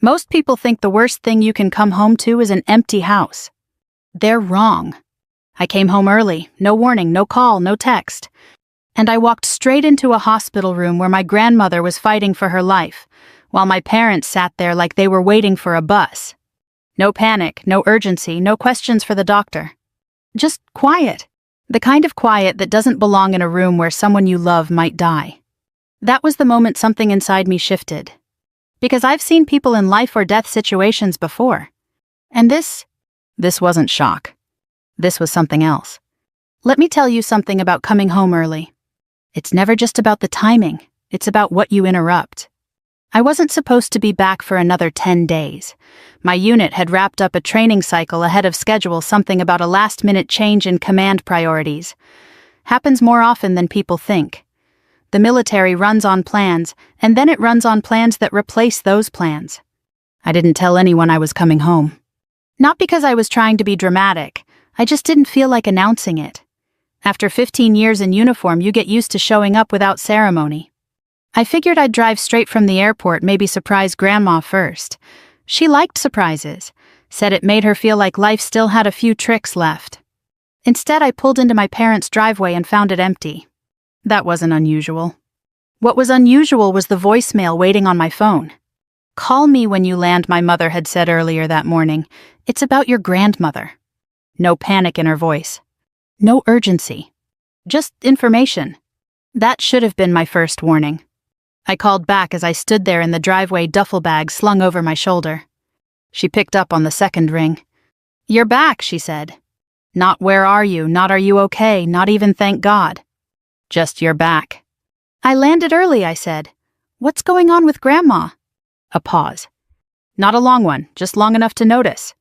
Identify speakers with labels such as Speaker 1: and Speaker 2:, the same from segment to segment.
Speaker 1: Most people think the worst thing you can come home to is an empty house. They're wrong. I came home early, no warning, no call, no text. And I walked straight into a hospital room where my grandmother was fighting for her life, while my parents sat there like they were waiting for a bus. No panic, no urgency, no questions for the doctor. Just quiet. The kind of quiet that doesn't belong in a room where someone you love might die. That was the moment something inside me shifted. Because I've seen people in life or death situations before. And this wasn't shock. This was something else. Let me tell you something about coming home early. It's never just about the timing, it's about what you interrupt. I wasn't supposed to be back for another 10 days. My unit had wrapped up a training cycle ahead of schedule, something about a last-minute change in command priorities. Happens more often than people think. The military runs on plans, and then it runs on plans that replace those plans. I didn't tell anyone I was coming home. Not because I was trying to be dramatic, I just didn't feel like announcing it. After 15 years in uniform, you get used to showing up without ceremony. I figured I'd drive straight from the airport, maybe surprise Grandma first. She liked surprises, said it made her feel like life still had a few tricks left. Instead, I pulled into my parents' driveway and found it empty. That wasn't unusual. What was unusual was the voicemail waiting on my phone. "Call me when you land," my mother had said earlier that morning. "It's about your grandmother." No panic in her voice. No urgency. Just information. That should have been my first warning. I called back as I stood there in the driveway, duffel bag slung over my shoulder. She picked up on the second ring. "You're back," she said. Not "where are you," not "are you okay," not even "thank God." Just "you're back." "I landed early," I said. "What's going on with Grandma?" A pause. Not a long one, just long enough to notice.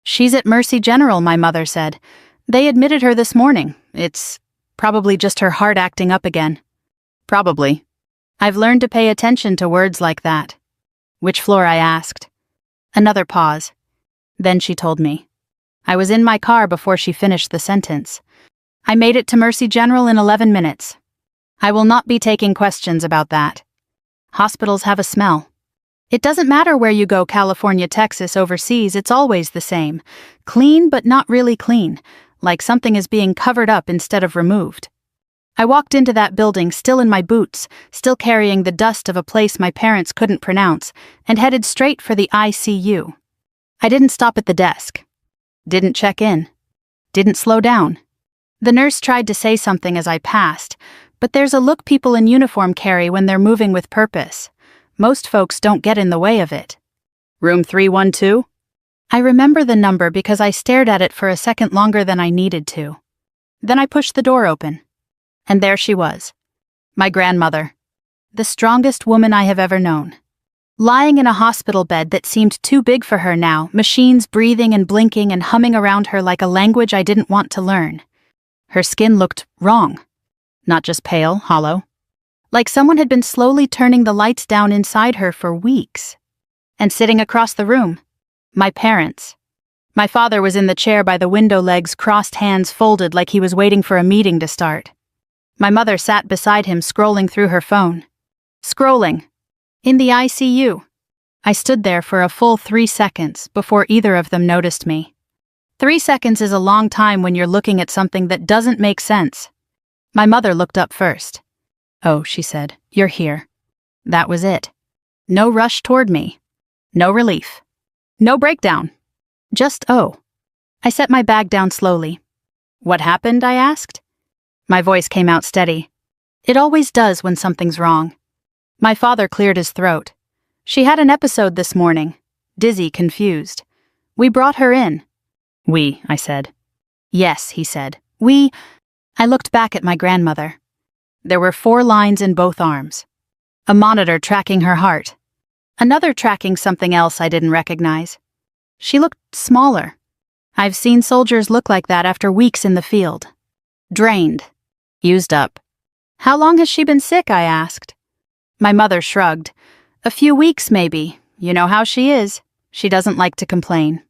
Speaker 1: "She's at Mercy General," my mother said. "They admitted her this morning. It's probably just her heart acting up again." Probably. I've learned to pay attention to words like that. "Which floor?" I asked. Another pause. Then she told me. I was in my car before she finished the sentence. "I made it to Mercy General in 11 minutes. I will not be taking questions about that. Hospitals have a smell. It doesn't matter where you go, California, Texas, overseas, it's always the same. Clean, but not really clean, like something is being covered up instead of removed." I walked into that building still in my boots, still carrying the dust of a place my parents couldn't pronounce, and headed straight for the ICU. I didn't stop at the desk. Didn't check in. Didn't slow down. The nurse tried to say something as I passed, but there's a look people in uniform carry when they're moving with purpose. Most folks don't get in the way of it. "Room 312? I remember the number because I stared at it for a second longer than I needed to. Then I pushed the door open. And there she was. My grandmother. The strongest woman I have ever known. Lying in a hospital bed that seemed too big for her now, machines breathing and blinking and humming around her like a language I didn't want to learn. Her skin looked wrong. Not just pale, hollow. Like someone had been slowly turning the lights down inside her for weeks. And sitting across the room, my parents. My father was in the chair by the window, legs crossed, hands folded like he was waiting for a meeting to start. My mother sat beside him, scrolling through her phone. Scrolling. In the ICU. I stood there for a full 3 seconds before either of them noticed me. 3 seconds is a long time when you're looking at something that doesn't make sense. My mother looked up first. "Oh," she said, "you're here." That was it. No rush toward me. No relief. No breakdown. Just "oh." I set my bag down slowly. "What happened?" I asked. My voice came out steady. It always does when something's wrong. My father cleared his throat. "She had an episode this morning. Dizzy, confused. We brought her in." "We," I said. "Yes," he said. "We." I looked back at my grandmother. There were 4 lines in both arms. A monitor tracking her heart. Another tracking something else I didn't recognize. She looked smaller. I've seen soldiers look like that after weeks in the field. Drained. Used up. "How long has she been sick?" I asked. My mother shrugged. "A few weeks, maybe. You know how she is. She doesn't like to complain."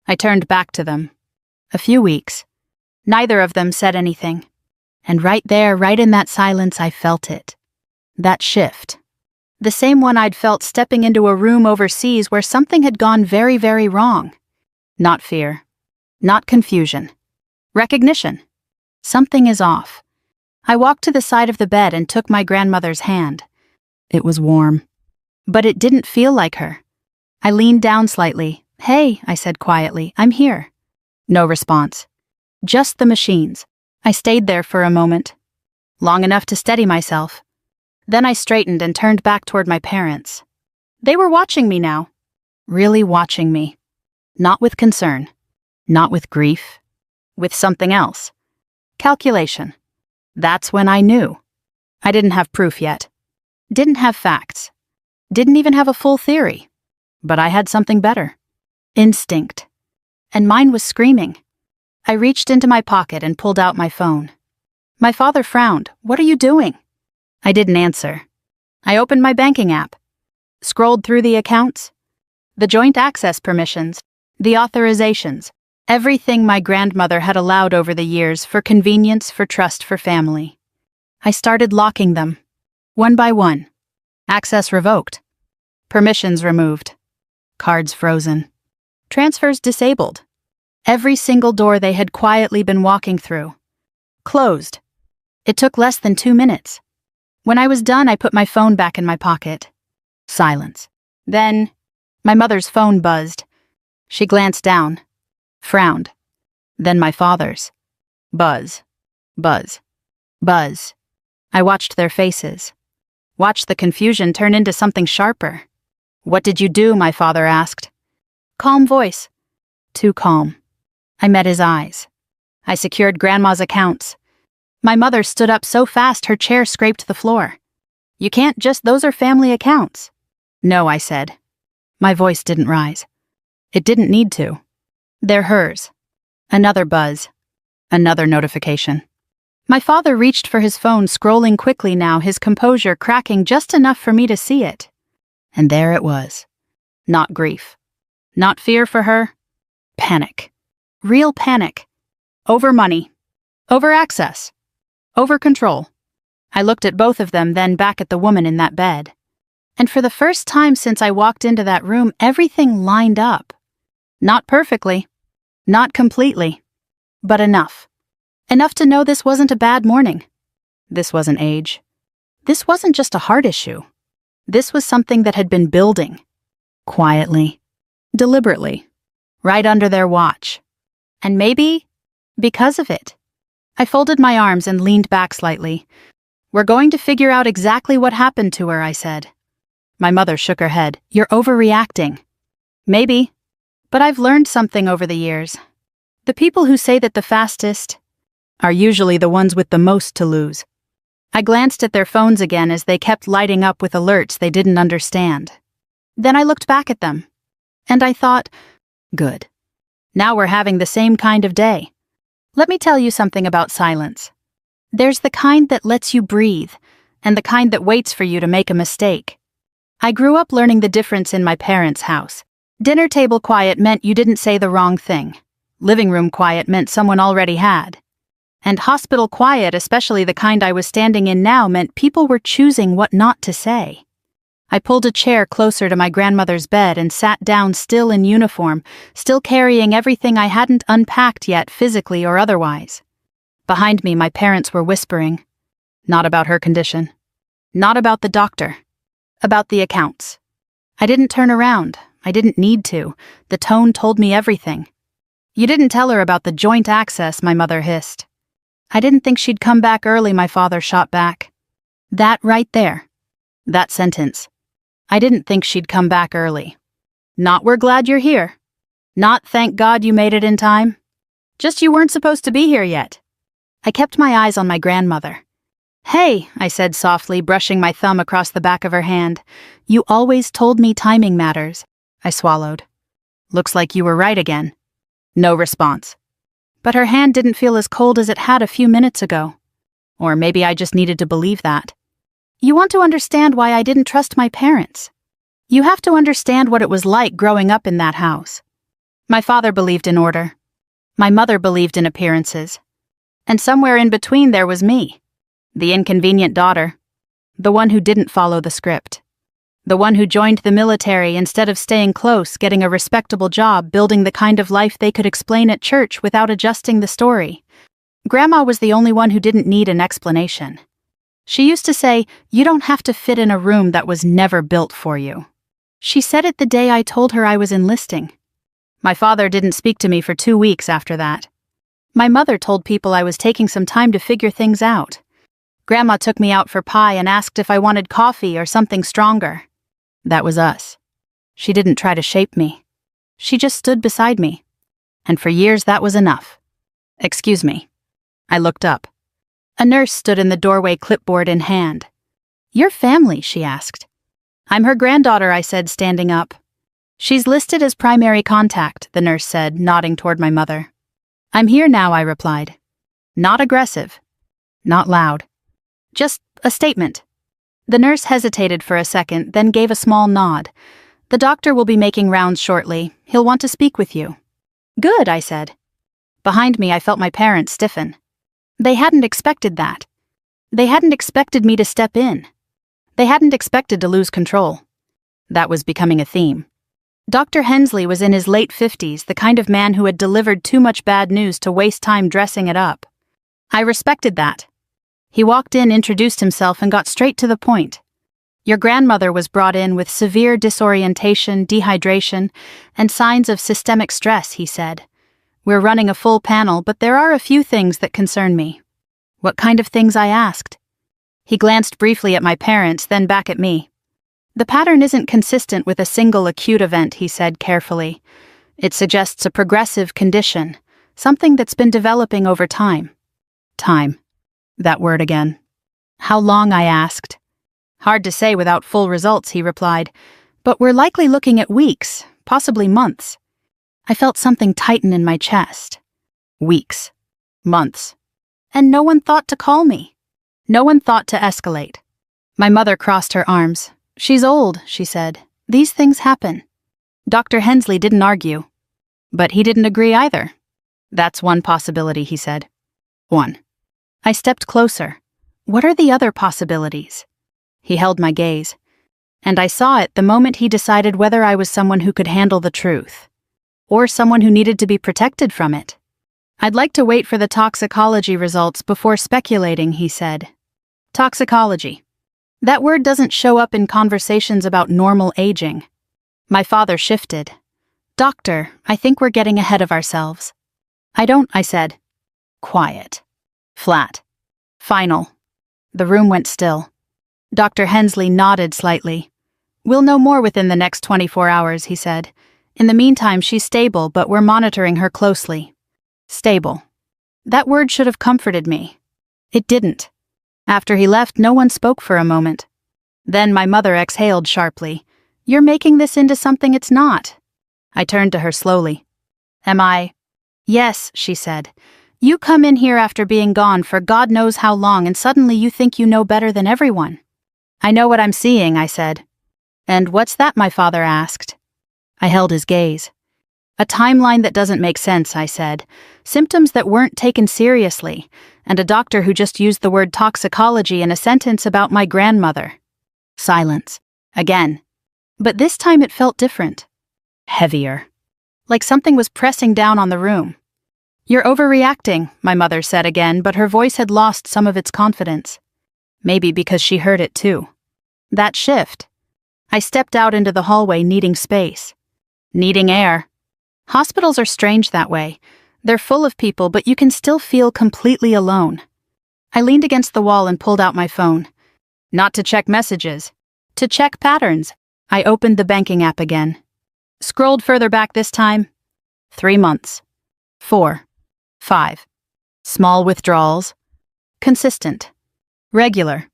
Speaker 1: I turned back to them. A few weeks. Neither of them said anything. And right there, right in that silence, I felt it. That shift. The same one I'd felt stepping into a room overseas where something had gone very, very wrong. Not fear. Not confusion. Recognition. Something is off. I walked to the side of the bed and took my grandmother's hand. It was warm. But it didn't feel like her. I leaned down slightly. "Hey," I said quietly, "I'm here." No response. Just the machines. I stayed there for a moment. Long enough to steady myself. Then I straightened and turned back toward my parents. They were watching me now. Really watching me. Not with concern. Not with grief. With something else. Calculation. That's when I knew. I didn't have proof yet. Didn't have facts. Didn't even have a full theory. But I had something better. Instinct. And mine was screaming. I reached into my pocket and pulled out my phone. My father frowned. "What are you doing?" I didn't answer. I opened my banking app. Scrolled through the accounts. The joint access permissions. The authorizations. Everything my grandmother had allowed over the years for convenience, for trust, for family. I started locking them. One by one. Access revoked. Permissions removed. Cards frozen. Transfers disabled. Every single door they had quietly been walking through. Closed. It took less than 2 minutes. When I was done, I put my phone back in my pocket. Silence. Then, my mother's phone buzzed. She glanced down. Frowned. Then my father's. Buzz. Buzz. Buzz. I watched their faces. Watched the confusion turn into something sharper. "What did you do?" my father asked. Calm voice. Too calm. I met his eyes. I secured Grandma's accounts. My mother stood up so fast her chair scraped the floor. "You can't just, those are family accounts." "No," I said. My voice didn't rise. It didn't need to. "They're hers." Another buzz. Another notification. My father reached for his phone, scrolling quickly now, his composure cracking just enough for me to see it. And there it was. Not grief. Not fear for her. Panic. Real panic. Over money. Over access. Over control. I looked at both of them, then back at the woman in that bed. And for the first time since I walked into that room, everything lined up. Not perfectly. Not completely. But enough. Enough to know this wasn't a bad morning. This wasn't age. This wasn't just a heart issue. This was something that had been building. Quietly. Deliberately. Right under their watch. And maybe because of it. I folded my arms and leaned back slightly. "We're going to figure out exactly what happened to her," I said. My mother shook her head. "You're overreacting." "Maybe. But I've learned something over the years. The people who say that the fastest are usually the ones with the most to lose." I glanced at their phones again as they kept lighting up with alerts they didn't understand. Then I looked back at them. And I thought, good. Now we're having the same kind of day. Let me tell you something about silence. There's the kind that lets you breathe, and the kind that waits for you to make a mistake. I grew up learning the difference in my parents' house. Dinner table quiet meant you didn't say the wrong thing. Living room quiet meant someone already had. And hospital quiet, especially the kind I was standing in now, meant people were choosing what not to say. I pulled a chair closer to my grandmother's bed and sat down, still in uniform, still carrying everything I hadn't unpacked yet, physically or otherwise. Behind me, my parents were whispering. Not about her condition. Not about the doctor. About the accounts. I didn't turn around. I didn't need to. The tone told me everything. "You didn't tell her about the joint access," my mother hissed. "I didn't think she'd come back early," my father shot back. That right there. That sentence. I didn't think she'd come back early. Not "we're glad you're here." Not "thank God you made it in time." Just "you weren't supposed to be here yet." I kept my eyes on my grandmother. "Hey," I said softly, brushing my thumb across the back of her hand. "You always told me timing matters." I swallowed. "Looks like you were right again." No response. But her hand didn't feel as cold as it had a few minutes ago. Or maybe I just needed to believe that. "You want to understand why I didn't trust my parents. You have to understand what it was like growing up in that house." My father believed in order. My mother believed in appearances. And somewhere in between there was me. The inconvenient daughter. The one who didn't follow the script. The one who joined the military instead of staying close, getting a respectable job, building the kind of life they could explain at church without adjusting the story. Grandma was the only one who didn't need an explanation. She used to say, "You don't have to fit in a room that was never built for you." She said it the day I told her I was enlisting. My father didn't speak to me for 2 weeks after that. My mother told people I was taking some time to figure things out. Grandma took me out for pie and asked if I wanted coffee or something stronger. That was us. She didn't try to shape me. She just stood beside me. And for years that was enough. "Excuse me." I looked up. A nurse stood in the doorway, clipboard in hand. "Your family?" she asked. "I'm her granddaughter," I said, standing up. "She's listed as primary contact," the nurse said, nodding toward my mother. "I'm here now," I replied. Not aggressive. Not loud. Just a statement. The nurse hesitated for a second, then gave a small nod. "The doctor will be making rounds shortly. He'll want to speak with you." "Good," I said. Behind me, I felt my parents stiffen. They hadn't expected that. They hadn't expected me to step in. They hadn't expected to lose control. That was becoming a theme. Dr. Hensley was in his late 50s, the kind of man who had delivered too much bad news to waste time dressing it up. I respected that. He walked in, introduced himself, and got straight to the point. "Your grandmother was brought in with severe disorientation, dehydration, and signs of systemic stress," he said. "We're running a full panel, but there are a few things that concern me." "What kind of things?" I asked. He glanced briefly at my parents, then back at me. "The pattern isn't consistent with a single acute event," he said carefully. "It suggests a progressive condition, something that's been developing over time." Time. That word again. "How long?" I asked. "Hard to say without full results," he replied. "But we're likely looking at weeks, possibly months." I felt something tighten in my chest. Weeks. Months. And no one thought to call me. No one thought to escalate. My mother crossed her arms. "She's old," she said. "These things happen." Dr. Hensley didn't argue. But he didn't agree either. "That's one possibility," he said. One. I stepped closer. "What are the other possibilities?" He held my gaze. And I saw it the moment he decided whether I was someone who could handle the truth, or someone who needed to be protected from it. "I'd like to wait for the toxicology results before speculating," he said. Toxicology. That word doesn't show up in conversations about normal aging. My father shifted. "Doctor, I think we're getting ahead of ourselves." "I don't," I said. Quiet. Flat. Final. The room went still. Dr. Hensley nodded slightly. "We'll know more within the next 24 hours, he said. "In the meantime, she's stable, but we're monitoring her closely." Stable. That word should have comforted me. It didn't. After he left, no one spoke for a moment. Then my mother exhaled sharply. "You're making this into something it's not." I turned to her slowly. "Am I?" "Yes," she said. "You come in here after being gone for God knows how long, and suddenly you think you know better than everyone." "I know what I'm seeing," I said. "And what's that?" my father asked. I held his gaze. "A timeline that doesn't make sense," I said. "Symptoms that weren't taken seriously, and a doctor who just used the word toxicology in a sentence about my grandmother." Silence. Again. But this time it felt different. Heavier. Like something was pressing down on the room. "You're overreacting," my mother said again, but her voice had lost some of its confidence. Maybe because she heard it too. That shift. I stepped out into the hallway, needing space. Needing air. Hospitals are strange that way. They're full of people, but you can still feel completely alone. I leaned against the wall and pulled out my phone. Not to check messages. To check patterns. I opened the banking app again. Scrolled further back this time. 3 months. 4. 5. Small withdrawals. Consistent. Regular.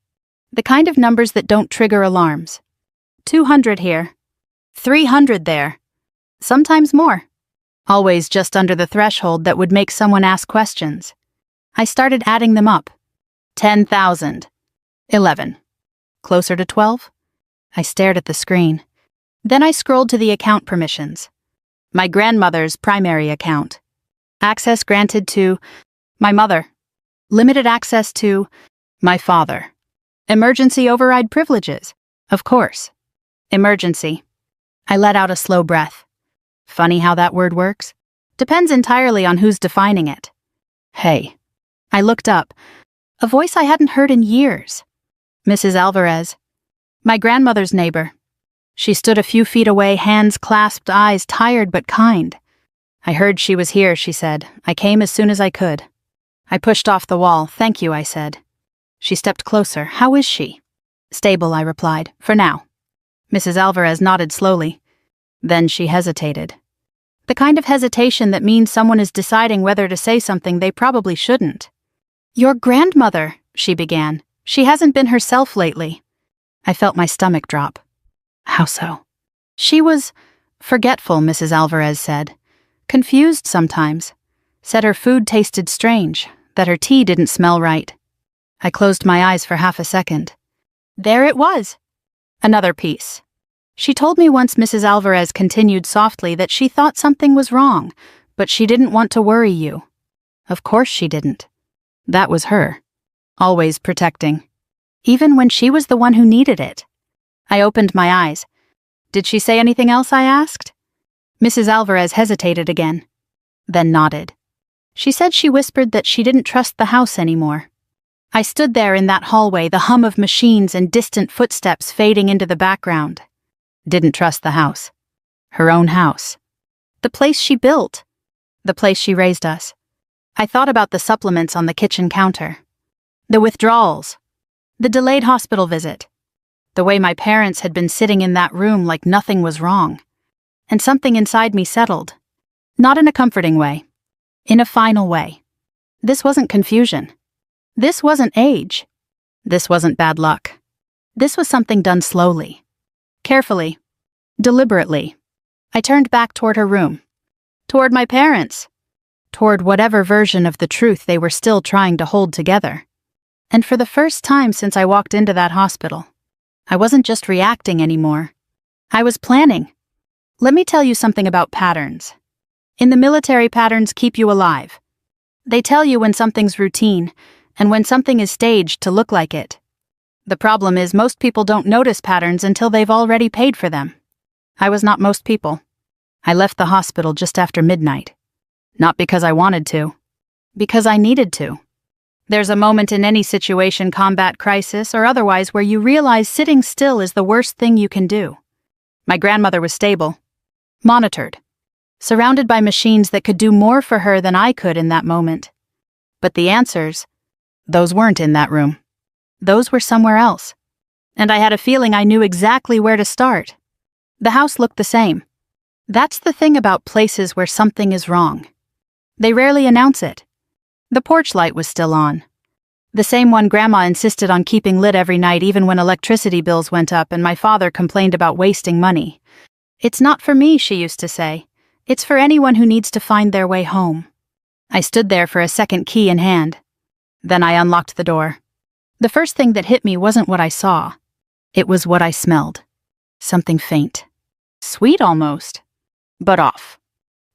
Speaker 1: The kind of numbers that don't trigger alarms. 200 here. 300 there. Sometimes more. Always just under the threshold that would make someone ask questions. I started adding them up. 10,000. 11. Closer to 12? I stared at the screen. Then I scrolled to the account permissions. My grandmother's primary account. Access granted to my mother. Limited access to my father. Emergency override privileges. Of course. Emergency. I let out a slow breath. Funny how that word works? Depends entirely on who's defining it. Hey. I looked up. A voice I hadn't heard in years. Mrs. Alvarez. My grandmother's neighbor. She stood a few feet away, hands clasped, eyes tired but kind. I heard she was here, she said. I came as soon as I could. I pushed off the wall. Thank you, I said. She stepped closer. How is she? Stable, I replied. For now. Mrs. Alvarez nodded slowly. Then she hesitated. The kind of hesitation that means someone is deciding whether to say something they probably shouldn't. Your grandmother, she began. She hasn't been herself lately. I felt my stomach drop. How so? She was forgetful, Mrs. Alvarez said. Confused sometimes. Said her food tasted strange, that her tea didn't smell right. I closed my eyes for half a second. There it was. Another piece. She told me once, Mrs. Alvarez continued softly, that she thought something was wrong, but she didn't want to worry you. Of course she didn't. That was her. Always protecting. Even when she was the one who needed it. I opened my eyes. Did she say anything else, I asked? Mrs. Alvarez hesitated again, then nodded. She said she whispered that she didn't trust the house anymore. I stood there in that hallway, the hum of machines and distant footsteps fading into the background. Didn't trust the house. Her own house. The place she built. The place she raised us. I thought about the supplements on the kitchen counter. The withdrawals. The delayed hospital visit. The way my parents had been sitting in that room like nothing was wrong. And something inside me settled. Not in a comforting way. In a final way. This wasn't confusion. This wasn't age. This wasn't bad luck. This was something done slowly. Carefully. Deliberately. I turned back toward her room. Toward my parents. Toward whatever version of the truth they were still trying to hold together. And for the first time since I walked into that hospital, I wasn't just reacting anymore. I was planning. Let me tell you something about patterns. In the military, patterns keep you alive. They tell you when something's routine, and when something is staged to look like it. The problem is most people don't notice patterns until they've already paid for them. I was not most people. I left the hospital just after midnight. Not because I wanted to. Because I needed to. There's a moment in any situation, combat, crisis, or otherwise, where you realize sitting still is the worst thing you can do. My grandmother was stable. Monitored. Surrounded by machines that could do more for her than I could in that moment. But the answers, those weren't in that room. Those were somewhere else. And I had a feeling I knew exactly where to start. The house looked the same. That's the thing about places where something is wrong. They rarely announce it. The porch light was still on. The same one Grandma insisted on keeping lit every night even when electricity bills went up and my father complained about wasting money. It's not for me, she used to say. It's for anyone who needs to find their way home. I stood there for a second, key in hand. Then I unlocked the door. The first thing that hit me wasn't what I saw. It was what I smelled. Something faint. Sweet almost. But off.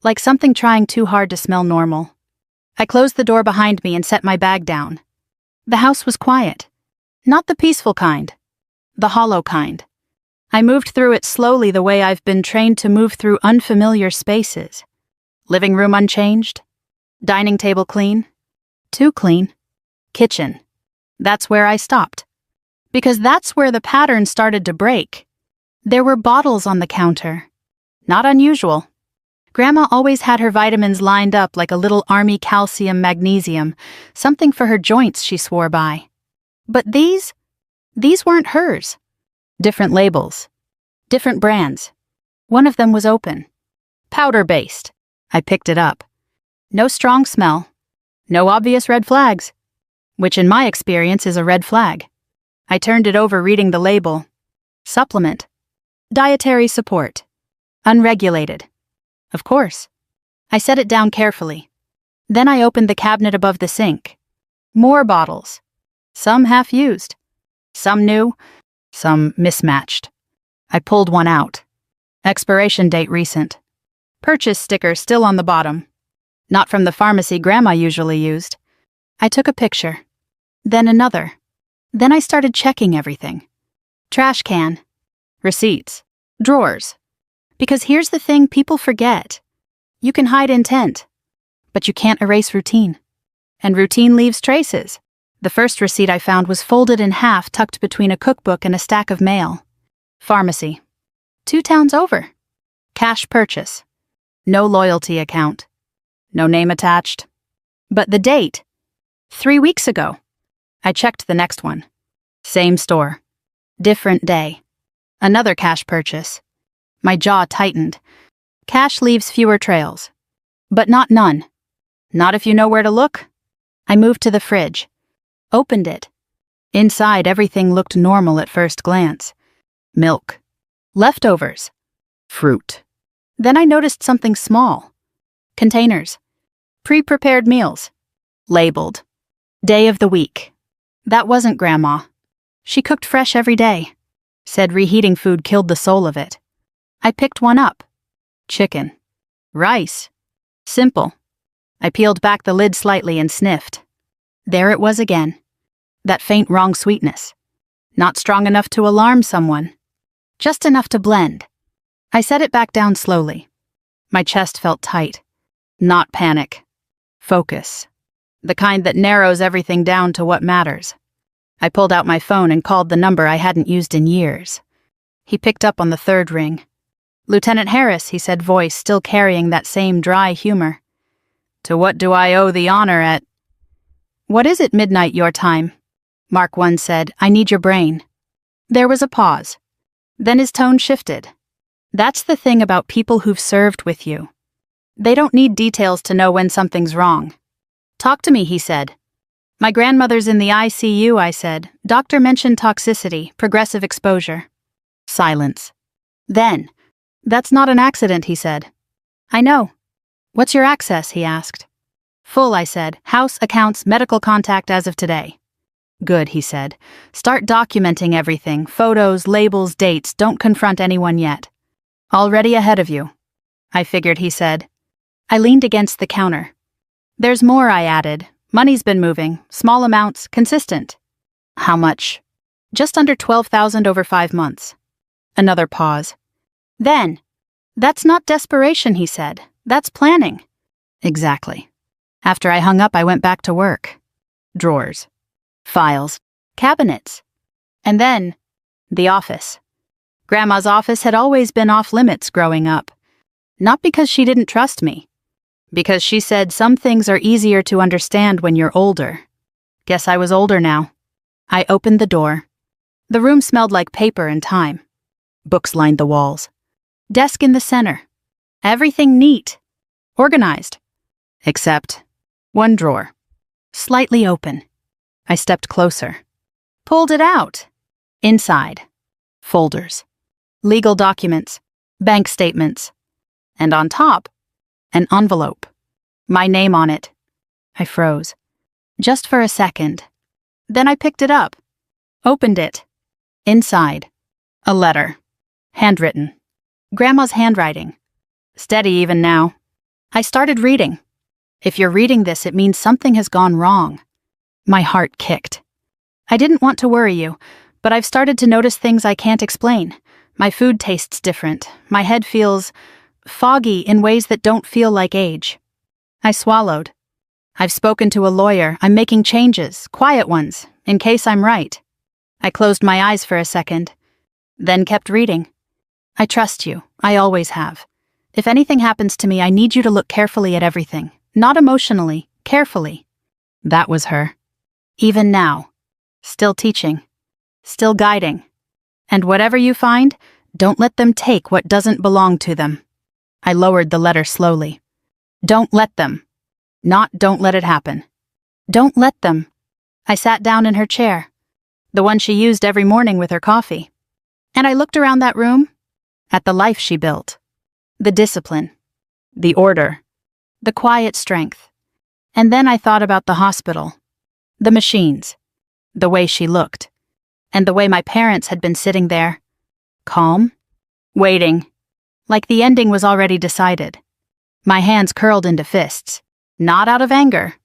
Speaker 1: Like something trying too hard to smell normal. I closed the door behind me and set my bag down. The house was quiet. Not the peaceful kind. The hollow kind. I moved through it slowly the way I've been trained to move through unfamiliar spaces. Living room unchanged. Dining table clean. Too clean. Kitchen. That's where I stopped. Because that's where the pattern started to break. There were bottles on the counter. Not unusual. Grandma always had her vitamins lined up like a little army calcium magnesium, something for her joints she swore by. But these weren't hers. Different labels. Different brands. One of them was open. Powder-based. I picked it up. No strong smell. No obvious red flags. Which in my experience is a red flag. I turned it over reading the label. Supplement. Dietary support. Unregulated. Of course. I set it down carefully. Then I opened the cabinet above the sink. More bottles. Some half-used. Some new. Some mismatched. I pulled one out. Expiration date recent. Purchase sticker still on the bottom. Not from the pharmacy Grandma usually used. I took a picture. Then another. Then I started checking everything. Trash can. Receipts. Drawers. Because here's the thing people forget. You can hide intent, but you can't erase routine. And routine leaves traces. The first receipt I found was folded in half, tucked between a cookbook and a stack of mail. Pharmacy. 2 towns over. Cash purchase. No loyalty account. No name attached. But the date. 3 weeks ago. I checked the next one. Same store. Different day. Another cash purchase. My jaw tightened. Cash leaves fewer trails. But not none. Not if you know where to look. I moved to the fridge. Opened it. Inside, everything looked normal at first glance. Milk. Leftovers. Fruit. Then I noticed something small. Containers. Pre-prepared meals. Labeled. Day of the week. That wasn't Grandma. She cooked fresh every day. Said reheating food killed the soul of it. I picked one up. Chicken. Rice. Simple. I peeled back the lid slightly and sniffed. There it was again. That faint wrong sweetness. Not strong enough to alarm someone. Just enough to blend. I set it back down slowly. My chest felt tight. Not panic. Focus. The kind that narrows everything down to what matters. I pulled out my phone and called the number I hadn't used in years. He picked up on the third ring. Lieutenant Harris, he said, voice still carrying that same dry humor. To what do I owe the honor at... What is it, midnight your time? Mark 1 said, I need your brain. There was a pause. Then his tone shifted. That's the thing about people who've served with you. They don't need details to know when something's wrong. Talk to me, he said. My grandmother's in the ICU, I said. Doctor mentioned toxicity, progressive exposure. Silence. Then, that's not an accident, he said. I know. What's your access, he asked. Full, I said. House, accounts, medical contact as of today. Good, he said. Start documenting everything. Photos, labels, dates. Don't confront anyone yet. Already ahead of you. I figured, he said. I leaned against the counter. There's more, I added. Money's been moving. Small amounts, consistent. How much? Just under 12,000 over 5 months. Another pause. Then, that's not desperation, he said. That's planning. Exactly. After I hung up, I went back to work. Drawers. Files. Cabinets. And then, the office. Grandma's office had always been off limits growing up. Not because she didn't trust me. Because she said some things are easier to understand when you're older. Guess I was older now. I opened the door. The room smelled like paper and time. Books lined the walls. Desk in the center. Everything neat. Organized. Except one drawer. Slightly open. I stepped closer. Pulled it out. Inside. Folders. Legal documents. Bank statements. And on top, an envelope. My name on it. I froze. Just for a second. Then I picked it up. Opened it. Inside. A letter. Handwritten. Grandma's handwriting. Steady even now. I started reading. If you're reading this, it means something has gone wrong. My heart kicked. I didn't want to worry you, but I've started to notice things I can't explain. My food tastes different. My head feels foggy in ways that don't feel like age. I swallowed. I've spoken to a lawyer. I'm making changes, quiet ones, in case I'm right. I closed my eyes for a second, then kept reading. I trust you. I always have. If anything happens to me, I need you to look carefully at everything. Not emotionally, carefully. That was her. Even now. Still teaching. Still guiding. And whatever you find, don't let them take what doesn't belong to them. I lowered the letter slowly. Don't let them. Not don't let it happen. Don't let them. I sat down in her chair, the one she used every morning with her coffee. And I looked around that room, at the life she built. The discipline. The order. The quiet strength. And then I thought about the hospital. The machines. The way she looked. And the way my parents had been sitting there. Calm. Waiting. Like the ending was already decided. My hands curled into fists. Not out of anger.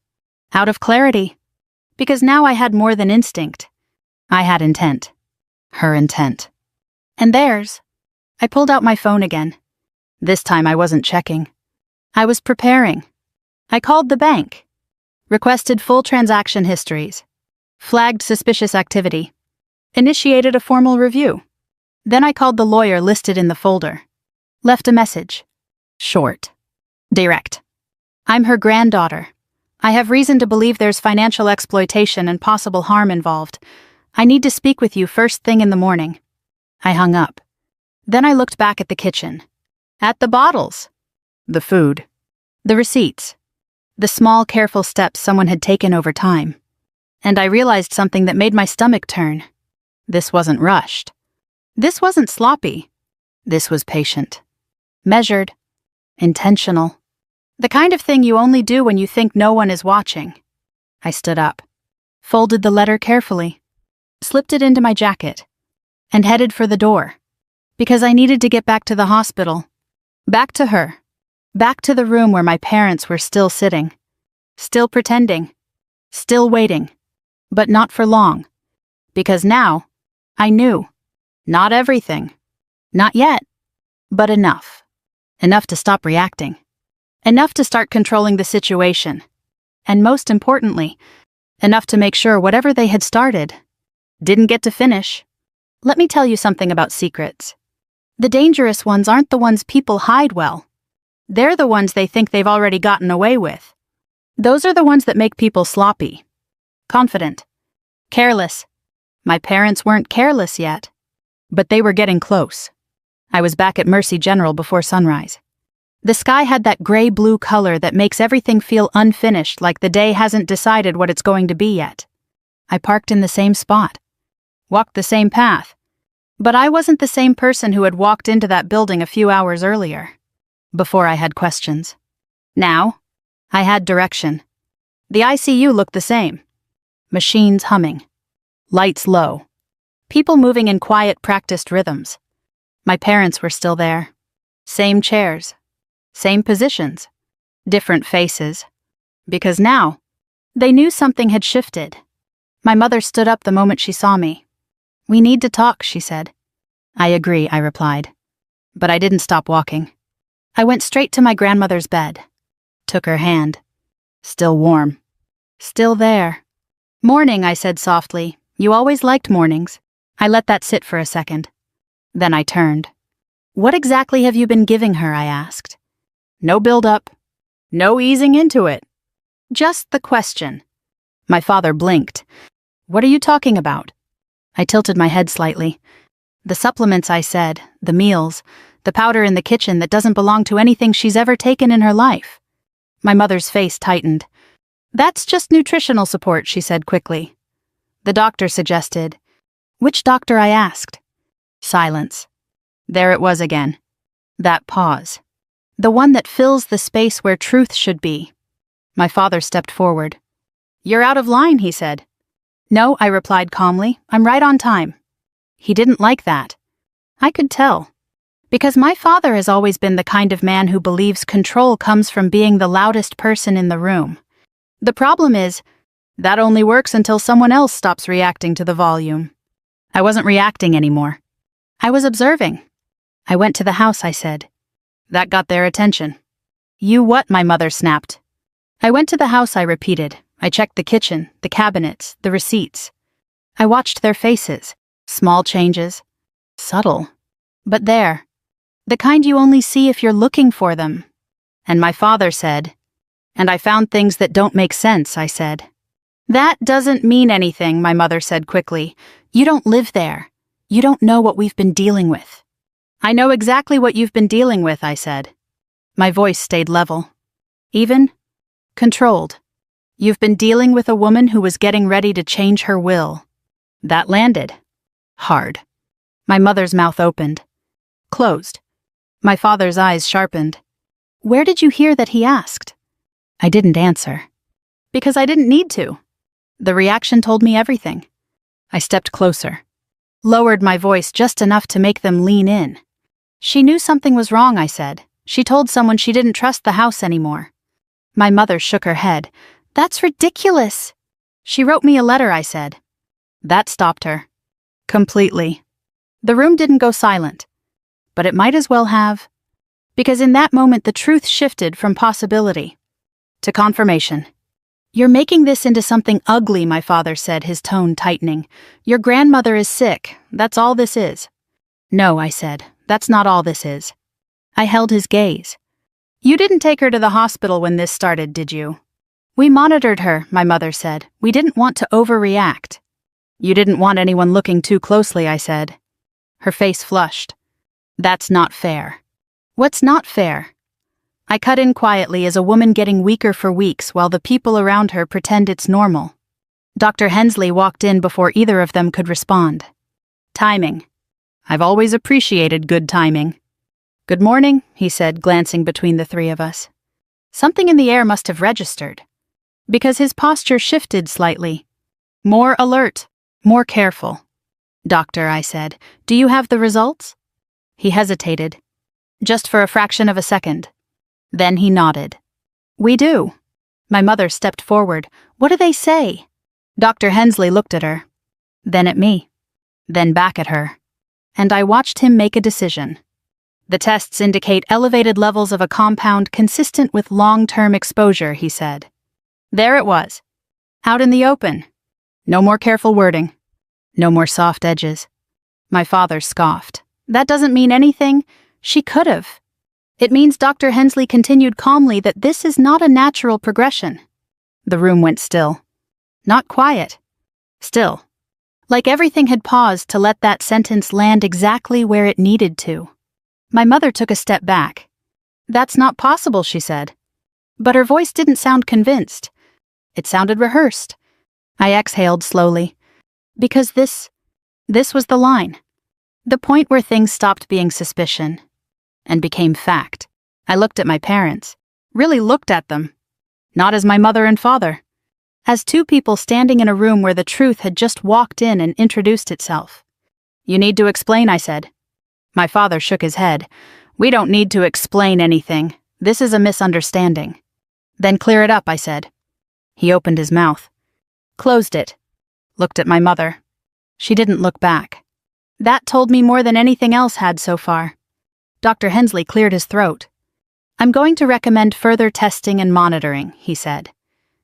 Speaker 1: Out of clarity. Because now I had more than instinct. I had intent. Her intent. And theirs. I pulled out my phone again. This time I wasn't checking. I was preparing. I called the bank. Requested full transaction histories. Flagged suspicious activity. Initiated a formal review. Then I called the lawyer listed in the folder. Left a message. Short. Direct. I'm her granddaughter. I have reason to believe there's financial exploitation and possible harm involved. I need to speak with you first thing in the morning. I hung up. Then I looked back at the kitchen. At the bottles. The food. The receipts. The small, careful steps someone had taken over time. And I realized something that made my stomach turn. This wasn't rushed. This wasn't sloppy. This was patient. Measured. Intentional. The kind of thing you only do when you think no one is watching. I stood up. Folded the letter carefully. Slipped it into my jacket. And headed for the door. Because I needed to get back to the hospital. Back to her. Back to the room where my parents were still sitting. Still pretending. Still waiting. But not for long. Because now, I knew. Not everything. Not yet. But enough. Enough to stop reacting. Enough to start controlling the situation. And most importantly, enough to make sure whatever they had started didn't get to finish. Let me tell you something about secrets. The dangerous ones aren't the ones people hide well. They're the ones they think they've already gotten away with. Those are the ones that make people sloppy. Confident. Careless. My parents weren't careless yet. But they were getting close. I was back at Mercy General before sunrise. The sky had that gray-blue color that makes everything feel unfinished, like the day hasn't decided what it's going to be yet. I parked in the same spot. Walked the same path. But I wasn't the same person who had walked into that building a few hours earlier. Before I had questions. Now, I had direction. The ICU looked the same. Machines humming. Lights low. People moving in quiet, practiced rhythms. My parents were still there. Same chairs. Same positions. Different faces. Because now, they knew something had shifted. My mother stood up the moment she saw me. "We need to talk," she said. "I agree," I replied. But I didn't stop walking. I went straight to my grandmother's bed. Took her hand. Still warm. Still there. "Morning," I said softly. "You always liked mornings." I let that sit for a second. Then I turned. "What exactly have you been giving her?" I asked. No build-up. No easing into it. Just the question. My father blinked. "What are you talking about?" I tilted my head slightly. "The supplements," I said, "the meals, the powder in the kitchen that doesn't belong to anything she's ever taken in her life." My mother's face tightened. "That's just nutritional support," she said quickly. The doctor suggested. "Which doctor?" I asked. Silence. There it was again. That pause. The one that fills the space where truth should be. My father stepped forward. "You're out of line," he said. "No," I replied calmly. "I'm right on time." He didn't like that. I could tell. Because my father has always been the kind of man who believes control comes from being the loudest person in the room. The problem is, that only works until someone else stops reacting to the volume. I wasn't reacting anymore. I was observing. "I went to the house," I said. That got their attention. "You what?" my mother snapped. "I went to the house," I repeated. I checked the kitchen, the cabinets, the receipts. I watched their faces. Small changes. Subtle. But there. The kind you only see if you're looking for them. And my father said, "And I found things that don't make sense," I said. "That doesn't mean anything," my mother said quickly. "You don't live there. You don't know what we've been dealing with." "I know exactly what you've been dealing with," I said. My voice stayed level. Even. Controlled. "You've been dealing with a woman who was getting ready to change her will." That landed. Hard. My mother's mouth opened. Closed. My father's eyes sharpened. "Where did you hear that?" he asked. I didn't answer. Because I didn't need to. The reaction told me everything. I stepped closer. Lowered my voice just enough to make them lean in. "She knew something was wrong," I said. "She told someone she didn't trust the house anymore." My mother shook her head. "That's ridiculous." "She wrote me a letter," I said. That stopped her. Completely. The room didn't go silent, but it might as well have, because in that moment the truth shifted from possibility to confirmation. "You're making this into something ugly," my father said, his tone tightening. "Your grandmother is sick, that's all this is." "No," I said, "that's not all this is." I held his gaze. "You didn't take her to the hospital when this started, did you?" "We monitored her," my mother said. "We didn't want to overreact." "You didn't want anyone looking too closely," I said. Her face flushed. "That's not fair." "What's not fair?" I cut in quietly as a woman getting weaker for weeks while the people around her pretend it's normal. Dr. Hensley walked in before either of them could respond. "Timing. I've always appreciated good timing." "Good morning," he said, glancing between the three of us. Something in the air must have registered, because his posture shifted slightly. More alert, more careful. "Doctor," I said, "do you have the results?" He hesitated, just for a fraction of a second. Then he nodded. "We do." My mother stepped forward. "What do they say?" Dr. Hensley looked at her, then at me, then back at her, and I watched him make a decision. "The tests indicate elevated levels of a compound consistent with long-term exposure," he said. There it was, out in the open. No more careful wording. No more soft edges. My father scoffed. "That doesn't mean anything. She could have." "It means," Dr. Hensley continued calmly, "that this is not a natural progression." The room went still. Not quiet. Still. Like everything had paused to let that sentence land exactly where it needed to. My mother took a step back. "That's not possible," she said. But her voice didn't sound convinced. It sounded rehearsed. I exhaled slowly. Because this was the line. The point where things stopped being suspicion and became fact. I looked at my parents. Really looked at them. Not as my mother and father. As two people standing in a room where the truth had just walked in and introduced itself. "You need to explain," I said. My father shook his head. "We don't need to explain anything. This is a misunderstanding." "Then clear it up," I said. He opened his mouth. Closed it. Looked at my mother. She didn't look back. That told me more than anything else had so far. Dr. Hensley cleared his throat. "I'm going to recommend further testing and monitoring," he said.